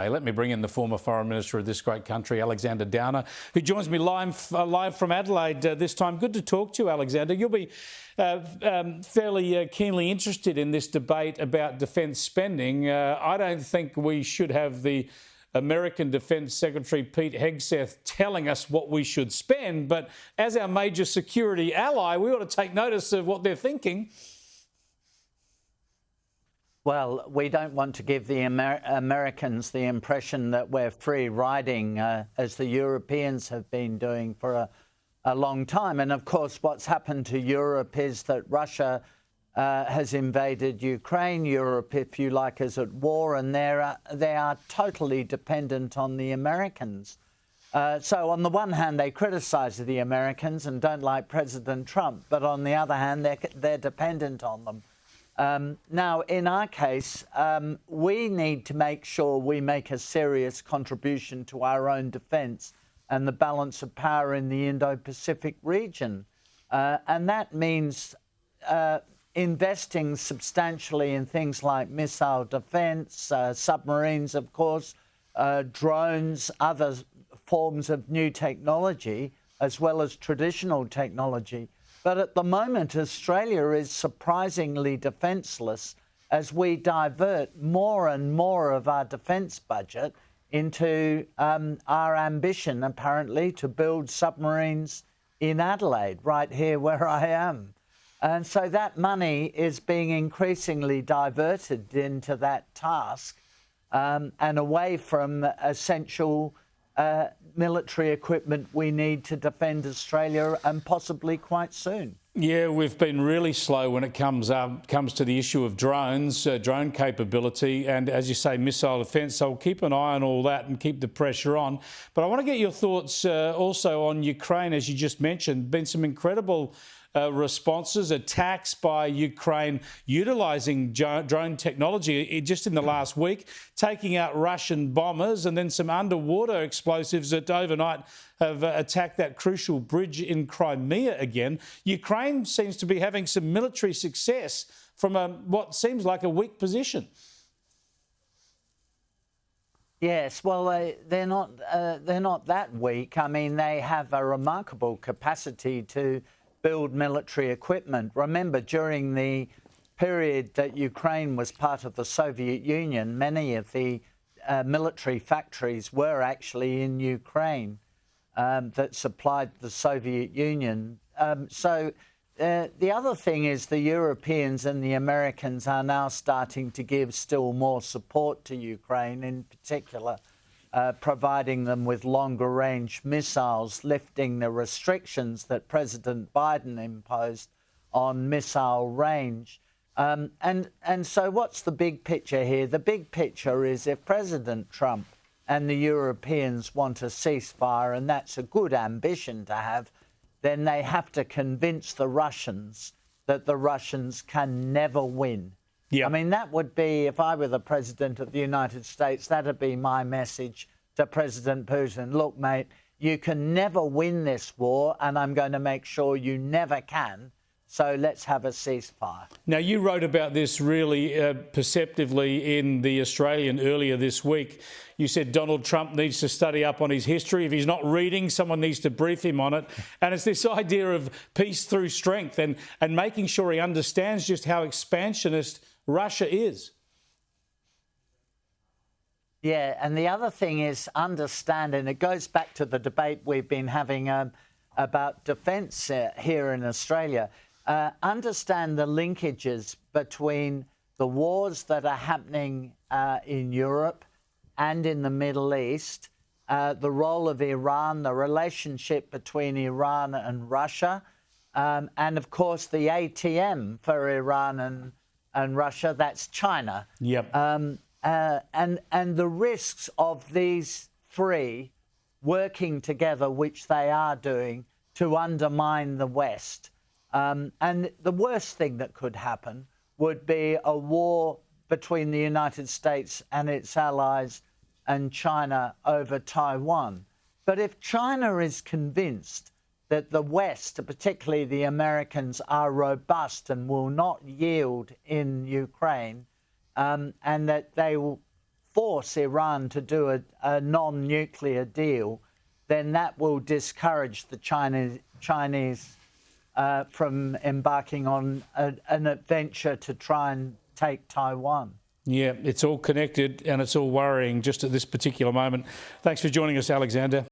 Hey, let me bring in the former Foreign Minister of this great country, Alexander Downer, who joins me live from Adelaide this time. Good to talk to you, Alexander. You'll be fairly keenly interested in this debate about defence spending. I don't think we should have the American Defence Secretary Pete Hegseth telling us what we should spend, but as our major security ally, we ought to take notice of what they're thinking. Well, we don't want to give the Americans the impression that we're free riding, as the Europeans have been doing for a long time. And of course, what's happened to Europe is that Russia has invaded Ukraine. Europe, if you like, is at war, and they are totally dependent on the Americans. So on the one hand, they criticise the Americans and don't like President Trump, but on the other hand, they're dependent on them. Now, in our case, we need to make sure we make a serious contribution to our own defence and the balance of power in the Indo-Pacific region. And that means investing substantially in things like missile defence, submarines, of course, drones, other forms of new technology, as well as traditional technology. But at the moment, Australia is surprisingly defenceless as we divert more and more of our defence budget into our ambition, apparently, to build submarines in Adelaide, right here where I am. And so that money is being increasingly diverted into that task and away from essential military equipment we need to defend Australia, and possibly quite soon. Yeah, we've been really slow when it comes to the issue of drones, drone capability, and as you say, missile defence. So we'll keep an eye on all that and keep the pressure on. But I want to get your thoughts also on Ukraine, as you just mentioned. Been some incredible responses, attacks by Ukraine utilising drone technology just in the last week, taking out Russian bombers, and then some underwater explosives that overnight have attacked that crucial bridge in Crimea again. Ukraine seems to be having some military success from what seems like a weak position. Yes, well, they're not that weak. I mean, they have a remarkable capacity to build military equipment. Remember, during the period that Ukraine was part of the Soviet Union, many of the military factories were actually in Ukraine that supplied the Soviet Union. So the other thing is the Europeans and the Americans are now starting to give still more support to Ukraine, in particular providing them with longer-range missiles, lifting the restrictions that President Biden imposed on missile range. And so what's the big picture here? The big picture is if President Trump and the Europeans want a ceasefire, and that's a good ambition to have, then they have to convince the Russians that the Russians can never win. Yeah. I mean, that would be, if I were the President of the United States, that would be my message to President Putin. Look, mate, you can never win this war, and I'm going to make sure you never can. So let's have a ceasefire. Now, you wrote about this really perceptively in The Australian earlier this week. You said Donald Trump needs to study up on his history. If he's not reading, someone needs to brief him on it. And it's this idea of peace through strength and making sure he understands just how expansionist Russia is. Yeah, and the other thing is understand, and it goes back to the debate we've been having about defence here in Australia. Understand the linkages between the wars that are happening in Europe and in the Middle East, the role of Iran, the relationship between Iran and Russia, and of course the ATM for Iran and Russia, that's China. Yep. And the risks of these three working together, which they are doing, to undermine the West. And the worst thing that could happen would be a war between the United States and its allies and China over Taiwan. But if China is convinced that the West, particularly the Americans, are robust and will not yield in Ukraine, and that they will force Iran to do a non-nuclear deal, then that will discourage the Chinese from embarking on an adventure to try and take Taiwan. Yeah, it's all connected and it's all worrying just at this particular moment. Thanks for joining us, Alexander.